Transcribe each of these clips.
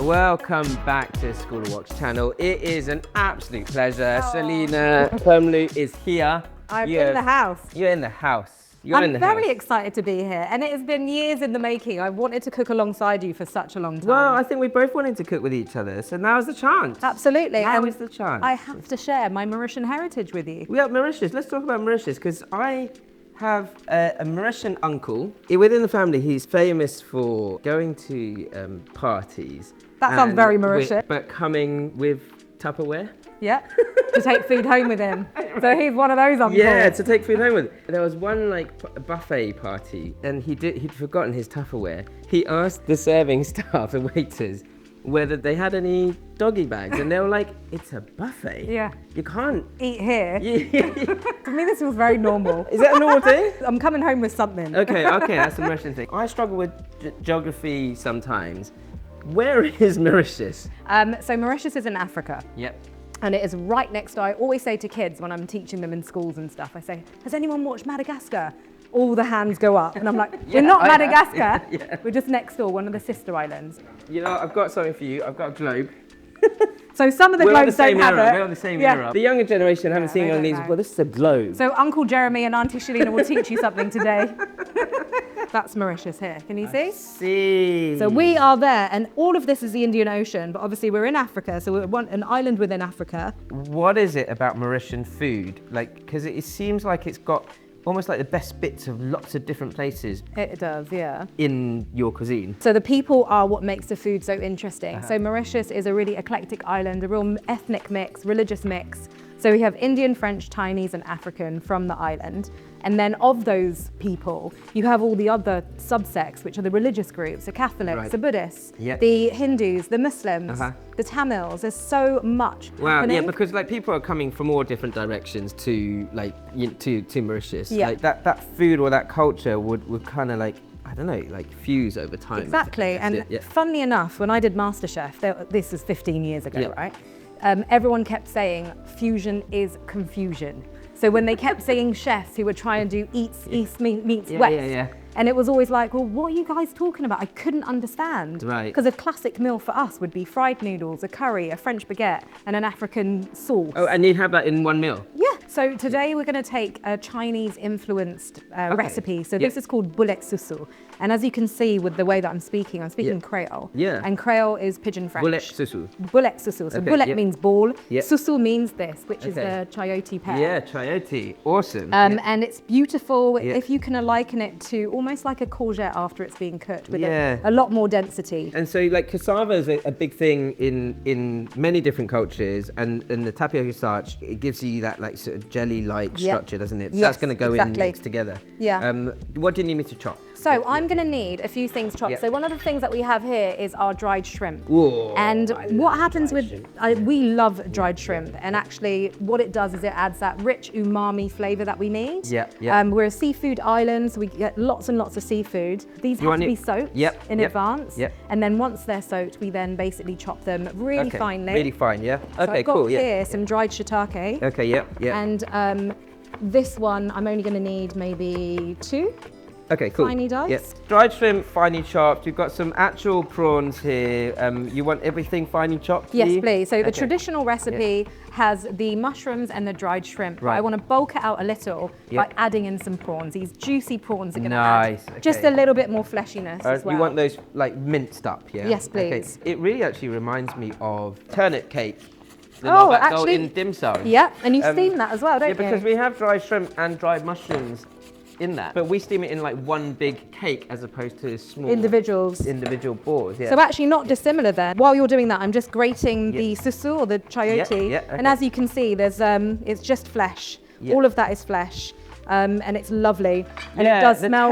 Welcome back to School of Wok's channel. It is an absolute pleasure. Shelina Permalloo is here. I'm in the house. You're in the house. I'm very excited to be here, and it has been years in the making. I wanted to cook alongside you for such a long time. Well, I think we both wanted to cook with each other, so now's the chance. Absolutely. Now is the chance. I have to share my Mauritian heritage with you. Yeah, Mauritius. Let's talk about Mauritius, because I have a Mauritian uncle. Within the family, he's famous for going to parties. That sounds very Mauritian. But coming with Tupperware. Yeah, to take food home with him. So he's one of those uncles. Yeah, to take food home with him. There was one buffet party, and he'd forgotten his Tupperware. He asked the serving staff and waiters whether they had any doggy bags, and they were like, "It's a buffet. Yeah, you can't eat here." Yeah. To me, this was very normal. Is that a normal thing? I'm coming home with something. Okay, that's a Mauritian thing. I struggle with geography sometimes. Where is Mauritius? So Mauritius is in Africa. Yep. And it is right next door. I always say to kids when I'm teaching them in schools and stuff, I say, has anyone watched Madagascar? All the hands go up. And I'm like, we're not Madagascar. Yeah. We're just next door, one of the sister islands. You know, I've got something for you. I've got a globe. So some of the globes don't have it. We're on the same era. The younger generation haven't seen one of these. Well, this is a globe. So Uncle Jeremy and Auntie Shelina will teach you something today. That's Mauritius here. Can you see? See. So we are there, and all of this is the Indian Ocean, but obviously we're in Africa, so we're an island within Africa. What is it about Mauritian food? Like, because it seems like it's got almost like the best bits of lots of different places. It does, yeah. In your cuisine. So the people are what makes the food so interesting. So Mauritius is a really eclectic island, a real ethnic mix, religious mix. So we have Indian, French, Chinese, and African from the island. And then of those people, you have all the other subsects, which are the religious groups, the Catholics, the Buddhists, the Hindus, the Muslims, the Tamils. There's so much happening. Yeah, because like people are coming from all different directions to to Mauritius. Yeah. Like that food or that culture would kind of like, I don't know, like fuse over time. Exactly. And funnily enough, when I did MasterChef, this is 15 years ago, right? Everyone kept saying fusion is confusion. So when they kept saying chefs who were trying to do East meets West, and it was always like, well, what are you guys talking about? I couldn't understand. Right. Because a classic meal for us would be fried noodles, a curry, a French baguette, and an African sauce. Oh, and you'd have that in one meal? Yeah. So today we're going to take a Chinese-influenced recipe. So this is called Boulette Chou Chou. And as you can see with the way that I'm speaking Creole. Yeah. And Creole is Pidgin French. Boulette Chou Chou. Boulette Chou Chou. So Boulette means ball. Chou Chou means this, which is the chayote pear. Yeah, chayote. Awesome. And it's beautiful. If you can liken it to almost like a courgette after it's being cooked with a lot more density. And so like cassava is a big thing in many different cultures, and the tapioca starch, it gives you that like sort of jelly-like structure, doesn't it? So that's going to go in mixed together. Yeah. What do you need me to chop? So I'm going to need a few things chopped. So one of the things that we have here is our dried shrimp. Whoa, and what happens with, we love dried shrimp, and actually what it does is it adds that rich umami flavour that we need. We're a seafood island, so we get lots and lots of seafood. These have to be soaked in advance. And then once they're soaked, we then basically chop them really finely. Really fine, yeah. So Okay, I've got cool, here some dried shiitake. Okay, And this one, I'm only going to need maybe 2. Okay, cool. Finely diced. Yes. Dried shrimp, finely chopped. You've got some actual prawns here. You want everything finely chopped? Yes, please. So the traditional recipe has the mushrooms and the dried shrimp. Right. But I want to bulk it out a little by adding in some prawns. These juicy prawns are going to add just a little bit more fleshiness as well. You want those like minced up, yeah? Yes, please. Okay. It really actually reminds me of turnip cake. Actually, in dim sum. Yeah, and you steam that as well, don't you? Yeah, because we have dried shrimp and dried mushrooms in that, but we steam it in like one big cake as opposed to small individual balls. Yeah. So actually not dissimilar there. While you're doing that, I'm just grating the chou chou or the chayote, and as you can see, there's it's just flesh. All of that is flesh. And it's lovely, and it does smell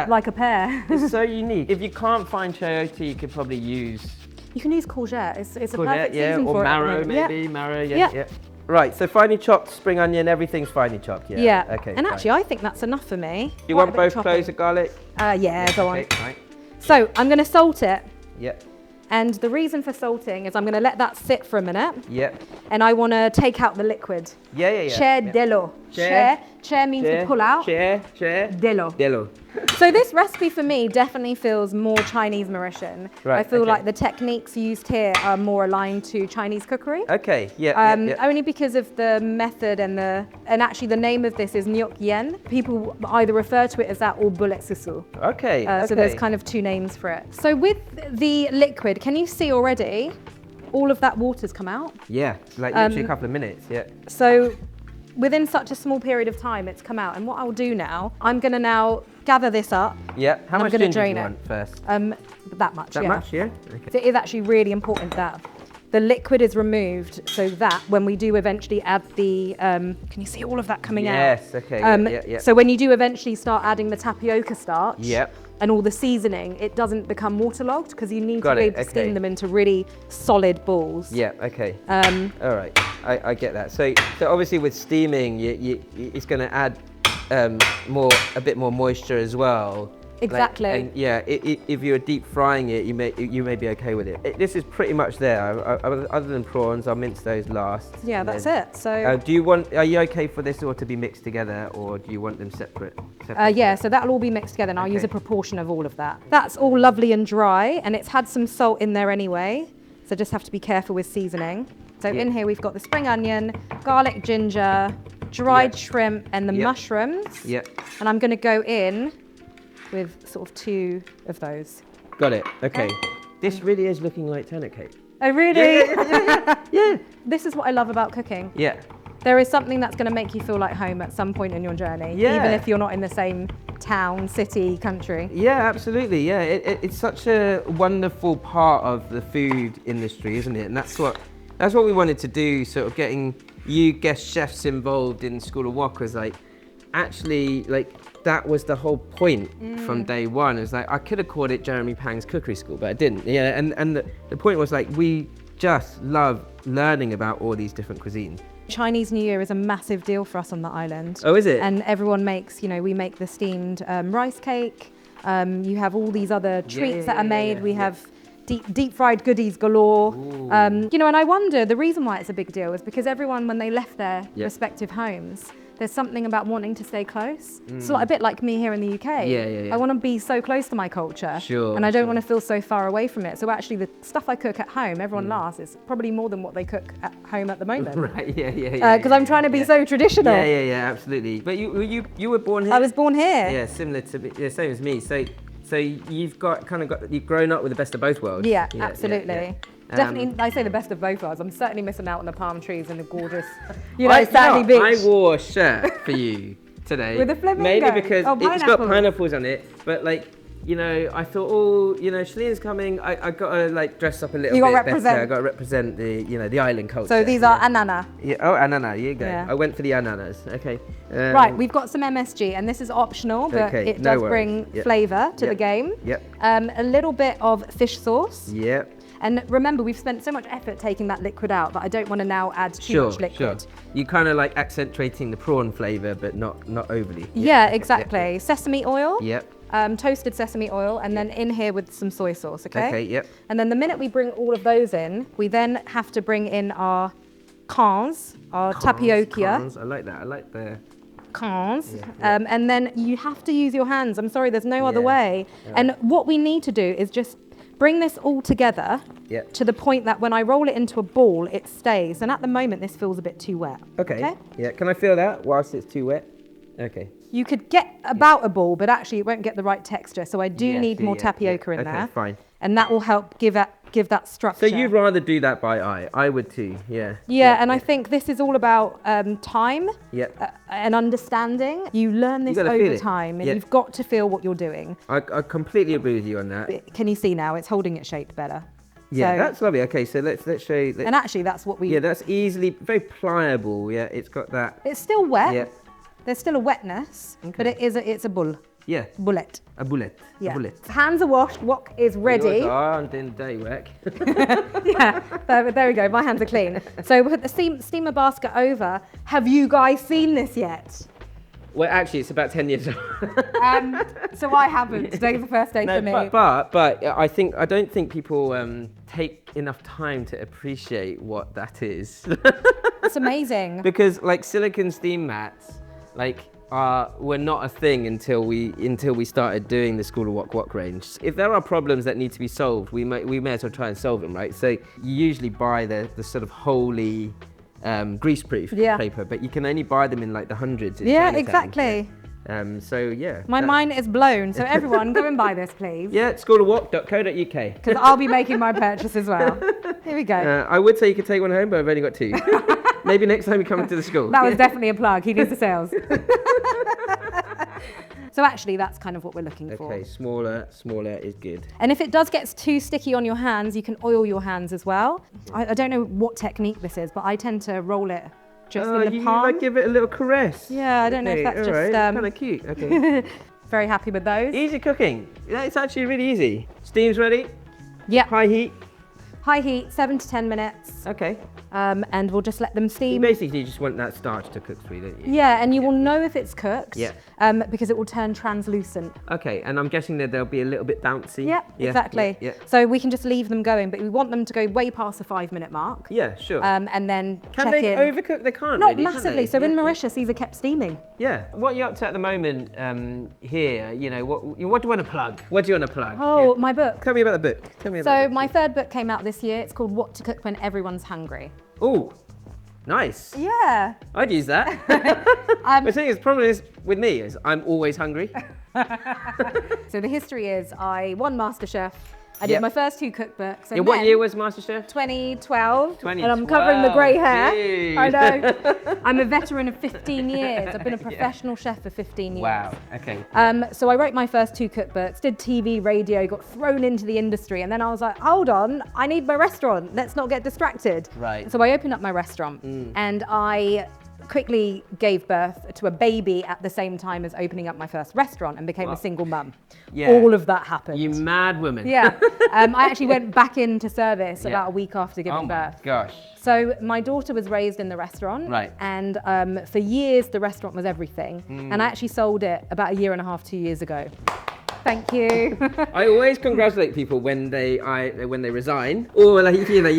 like a pear. It's so unique. If you can't find chayote, you could probably use. You can use courgette. It's a perfect season for it. Or marrow, maybe marrow. Right, so finely chopped spring onion, everything's finely chopped, Okay. And actually, I think that's enough for me. Do you want both cloves of garlic? Go on. Right. So I'm going to salt it. Yep. And the reason for salting is I'm going to let that sit for a minute. Yep. And I want to take out the liquid. Yeah. Chair de l'eau. Chair Chair means to pull out. Chair. Delo. Delo. So this recipe for me definitely feels more Chinese Mauritian. Right, I feel okay. like the techniques used here are more aligned to Chinese cookery. Okay, yeah. Only because of the method and actually the name of this is Nyok Yen. People either refer to it as that or Boulette Chou Chou. Okay. So there's kind of two names for it. So with the liquid, can you see already all of that water's come out? Yeah, like literally a couple of minutes, yeah. So within such a small period of time, it's come out. And what I'll do now, I'm going to now gather this up. Yeah, how much gonna ginger do drain you it. want first? That much, That yeah. much, yeah? Okay. So it is actually really important that the liquid is removed so that when we do eventually add the, can you see all of that coming out? Yes, okay, yeah. So when you do eventually start adding the tapioca starch Yep. and all the seasoning, it doesn't become waterlogged because you need Got to be it, able to okay. steam them into really solid balls. Yeah, okay. All right, I get that. So obviously with steaming, it's going to add a bit more moisture as well. Exactly. And yeah, if you're deep frying it, you may be okay with it. This is pretty much there. Other than prawns, I'll mince those last. Yeah, that's it. So are you okay for this all to be mixed together, or do you want them separate? yeah, so that'll all be mixed together, and I'll use a proportion of all of that. That's all lovely and dry, and it's had some salt in there anyway, so just have to be careful with seasoning. So in here we've got the spring onion, garlic, ginger, dried shrimp, and the mushrooms. Yeah. And I'm going to go in with sort of 2 of those. Got it. Okay. This really is looking like turnip cake. Oh, really? Yeah. This is what I love about cooking. Yeah. There is something that's going to make you feel like home at some point in your journey, Yeah. even if you're not in the same town, city, country. Yeah, absolutely. Yeah, it's such a wonderful part of the food industry, isn't it? And that's what we wanted to do. Sort of getting you guest chefs involved in School of Wok was like, actually, like that was the whole point from day one. It was like I could have called it Jeremy Pang's Cookery School, but I didn't. Yeah, and the point was like we just love learning about all these different cuisines. Chinese New Year is a massive deal for us on the island. Oh, is it? And everyone makes, we make the steamed rice cake. You have all these other treats that are made. We have deep fried goodies galore. And I wonder, the reason why it's a big deal is because everyone, when they left their respective homes, there's something about wanting to stay close. It's a bit like me here in the UK. Yeah. I want to be so close to my culture. Sure. And I don't want to feel so far away from it. So actually the stuff I cook at home, everyone laughs, is probably more than what they cook at home at the moment. Right, yeah. Because I'm trying to be so traditional. Yeah, absolutely. But you were born here? I was born here. Yeah, similar to me, same as me. So you've you've grown up with the best of both worlds. Yeah, absolutely. Definitely, I say the best of both worlds. I'm certainly missing out on the palm trees and the gorgeous, sandy beach. I wore a shirt for you today. With a flamingo. Maybe because it's got pineapple. pineapples on it, but I thought, Shelina's coming. I got to dress up a little bit better. I got to represent the island culture. So these are anana. Yeah. Oh, anana. Here you go. Yeah. I went for the ananas. Okay. Right, we've got some MSG, and this is optional, but it does bring flavour to the game. Yep. A little bit of fish sauce. Yep. And remember, we've spent so much effort taking that liquid out that I don't want to now add too much liquid. Sure. You kind of accentuating the prawn flavour, but not overly. Yeah, exactly. Yep. Sesame oil. Yep. Toasted sesame oil, and then in here with some soy sauce, okay? Okay, yep. And then the minute we bring all of those in, we then have to bring in our cans, our tapioca. Cans. I like that. I like the... Cans. Yeah. And then you have to use your hands. I'm sorry, there's no other way. Yeah. And what we need to do is just bring this all together to the point that when I roll it into a ball, it stays. And at the moment, this feels a bit too wet. Okay. Yeah, can I feel that whilst it's too wet? Okay. You could get about a ball, but actually it won't get the right texture. So I do need more tapioca in there. Okay, fine. And that will help give that structure. So you'd rather do that by eye? I would too, yeah. Yeah, and I think this is all about time Yep. and understanding. You learn this over time, and you've got to feel what you're doing. I completely agree with you on that. Can you see now? It's holding it shaped better. Yeah, So- that's lovely. Okay, so let's show you. And actually, that's what we... Yeah, that's easily, very pliable. Yeah, it's got that. It's still wet. Yeah. There's still a wetness, but it's a bull. Yeah. Boulette. A boulette. Yeah. A boulette. Hands are washed. Wok is ready. Yours are, and then day work. Yeah, there we go. My hands are clean. So we put the steamer basket over. Have you guys seen this yet? Well, actually, it's about 10 years old. So I haven't. Today's the first day for me. But I don't think people take enough time to appreciate what that is. It's amazing. Because silicone steam mats, like were not a thing until we started doing the School of Wok Wok range. If there are problems that need to be solved, we may as well try and solve them, right? So you usually buy the sort of wholly greaseproof paper, but you can only buy them in like the hundreds. In Chinatown. Exactly. So yeah. My mind is blown. So everyone, go and buy this, please. Yeah, schoolofwok.co.uk. Because I'll be making my purchase as well. Here we go. I would say you could take one home, but I've only got 2. Maybe next time you come into the school. That was definitely a plug. He needs the sales. So actually, that's kind of what we're looking for. Okay, smaller is good. And if it does get too sticky on your hands, you can oil your hands as well. I don't know what technique this is, but I tend to roll it just in the palm. You like give it a little caress. Yeah, I don't know if that's just... Right. Kind of cute, okay. Very happy with those. Easy cooking. Yeah, it's actually really easy. Steam's ready. Yeah. High heat. High heat, 7 to 10 minutes. Okay. And we'll just let them steam. Basically, you just want that starch to cook through, don't you? Yeah, and you will know if it's cooked. Yeah. Because it will turn translucent. Okay, and I'm guessing that they'll be a little bit bouncy. Yeah, exactly. Yeah. So we can just leave them going, but we want them to go way past the 5-minute mark. Yeah, sure. And then Can check they in. overcook? They can't. Not really, massively. So in Mauritius, these are kept steaming. Yeah. What are you up to at the moment here? You know, what do you want to plug? What do you want to plug? Oh, my book. Tell me about the book. So my third book came out this year. It's called What to Cook When Everyone's Hungry. Oh, nice. Yeah. I'd use that. The thing is, problem is with me is I'm always hungry. So the history is I won MasterChef. I did my first 2 cookbooks. And what year was MasterChef? 2012. And I'm covering the grey hair. Jeez. I know. I'm a veteran of 15 years. I've been a professional chef for 15 years. Wow, okay. So I wrote my first 2 cookbooks, did TV, radio, got thrown into the industry. And then I was like, hold on, I need my restaurant. Let's not get distracted. Right. So I opened up my restaurant and I quickly gave birth to a baby at the same time as opening up my first restaurant and became a single mum. Yeah. All of that happened. You mad woman. Yeah. I actually went back into service about a week after giving birth. Oh my gosh. So my daughter was raised in the restaurant. Right. And for years, the restaurant was everything. And I actually sold it about 1.5 years, 2 years ago. Thank you. I always congratulate people when they resign, or like you know,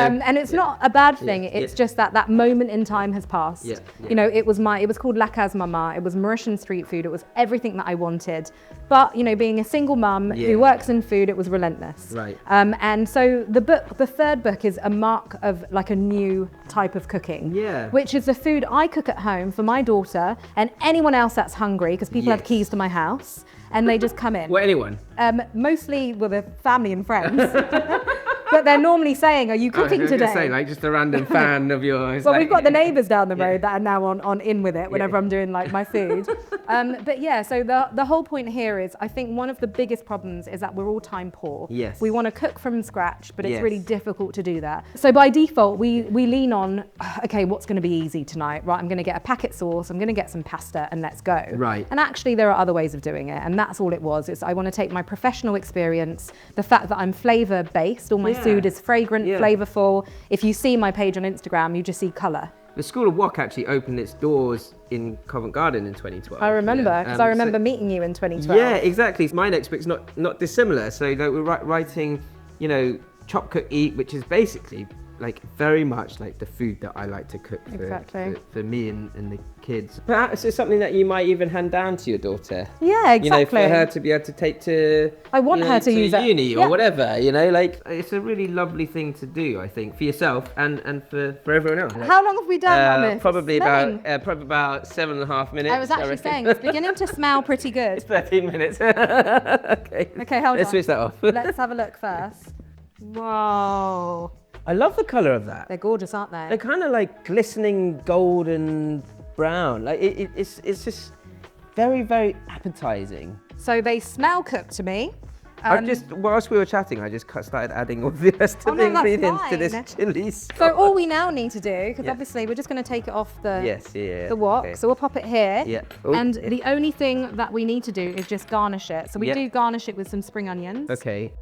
and it's not a bad thing. It's just that moment in time has passed. Yeah. You know, it was called La Case Mama. It was Mauritian street food. It was everything that I wanted. But you know, being a single mum who works in food, it was relentless. Right. And so the third book is a mark of like a new type of cooking. Yeah. Which is the food I cook at home for my daughter and anyone else that's hungry, because people have keys to my house. And they just come in. Well, anyone? Mostly with a family and friends. But they're normally saying, are you cooking today? Say, like just a random fan of yours. Well, we've got the neighbours down the road that are now on in with it whenever I'm doing like my food. But yeah, so the whole point here is I think one of the biggest problems is that we're all time poor. Yes. We want to cook from scratch, but it's really difficult to do that. So by default, we lean on, okay, what's going to be easy tonight? Right, I'm going to get a packet sauce, I'm going to get some pasta and let's go. Right. And actually there are other ways of doing it, and that's all it was. It's I want to take my professional experience, the fact that I'm flavour based, all my food is fragrant, flavourful. If you see my page on Instagram, you just see colour. The School of Wok actually opened its doors in Covent Garden in 2012. I remember, because I remember meeting you in 2012. Yeah, exactly. My next book's not dissimilar. So like, we're writing, you know, Chop, Cook, Eat, which is basically like very much like the food that I like to cook for me and the kids. Perhaps it's something that you might even hand down to your daughter. Yeah, exactly. You know, for her to be able to take to her to use uni or whatever, you know, like it's a really lovely thing to do, I think, for yourself and for everyone else. How long have we done on this? Probably about 7.5 minutes. I was actually saying, it's beginning to smell pretty good. It's 13 minutes. Okay, hold on. Let's switch that off. Let's have a look first. Whoa. I love the colour of that. They're gorgeous, aren't they? They're kind of like glistening golden brown. Like it's just very, very appetizing. So they smell cooked to me. Whilst we were chatting, I just started adding all the rest of the ingredients to this chili sauce. So all we now need to do, because obviously we're just going to take it off the wok. Okay. So we'll pop it here. Yeah. And the only thing that we need to do is just garnish it. So we do garnish it with some spring onions. Okay.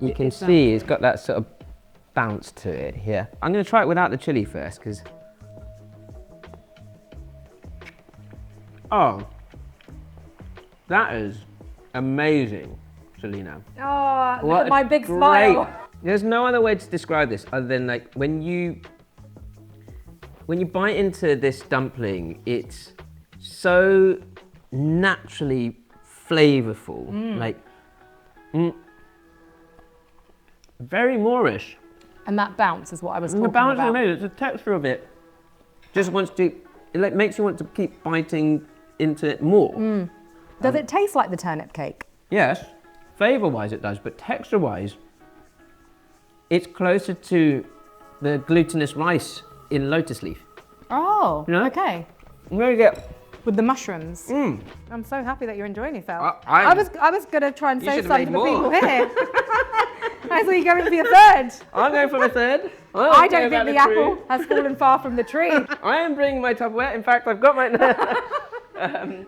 You can see it's got that sort of bounce to it here. I'm going to try it without the chili first, because... Oh, that is amazing, Shelina. Oh, look at my big smile. There's no other way to describe this other than like when you When you bite into this dumpling, it's so naturally flavorful, very Moorish. And that bounce is what I was talking The balance about. I made, it's the texture of it. Just wants to, it like makes you want to keep biting into it more. Does it taste like the turnip cake? Yes, flavour-wise it does, but texture-wise, it's closer to the glutinous rice in lotus leaf. Oh, You know? okay. I'm gonna get. With the mushrooms. I'm so happy that you're enjoying yourself. I- I was gonna try and You save should have some for made the more. people here. I saw you going for your third. I'm going for a third. I don't think the apple has fallen far from the tree. I am bringing my Tupperware. In fact, I've got my.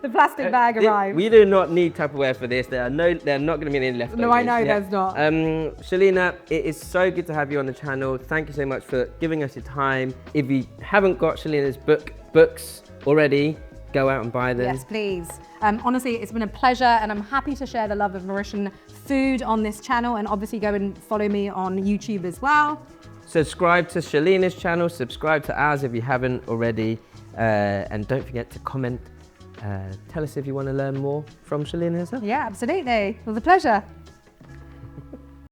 The plastic bag arrived. We do not need Tupperware for this. There are not going to be any leftovers. No, I know there's not. Shelina, it is so good to have you on the channel. Thank you so much for giving us your time. If you haven't got Shelina's books already, go out and buy them. Yes, please. Honestly, it's been a pleasure, and I'm happy to share the love of Mauritian food on this channel, and obviously go and follow me on YouTube as well. Subscribe to Shelina's channel, subscribe to ours if you haven't already, and don't forget to comment. Tell us if you want to learn more from Shelina herself. Yeah, absolutely. It was a pleasure.